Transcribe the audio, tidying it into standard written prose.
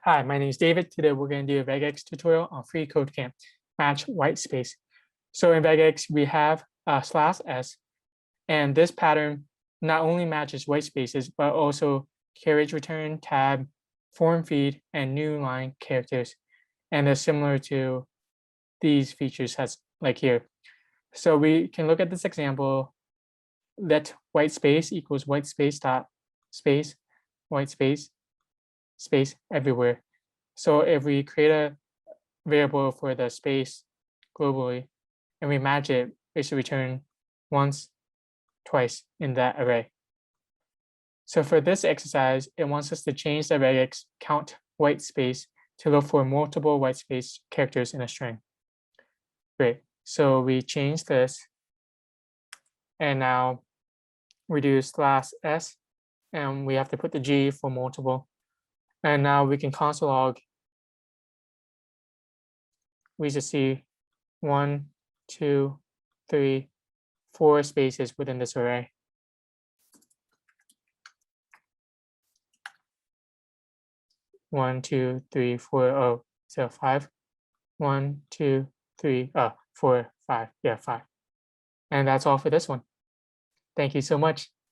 Hi, my name is David. Today we're going to do a regex tutorial on freeCodeCamp, match Whitespace. So in regex, we have /s, and this pattern not only matches whitespaces, but also carriage return, tab, form feed, and new line characters. And they're similar to these features as like here. So we can look at this example. Let whitespace equals whitespace dot space, whitespace space everywhere. So if we create a variable for the space globally and we match it, it should return once, twice in that array. So for this exercise, it wants us to change the regex count whitespace to look for multiple whitespace characters in a string. Great. So we change this, and now we do /s, and we have to put the G for multiple. And now we can console log. We just see 1, 2, 3, 4 spaces within this array. One, two, three, four. Oh, so 5. 1, 2, 3, 4, 5. Yeah, 5. And that's all for this one. Thank you so much.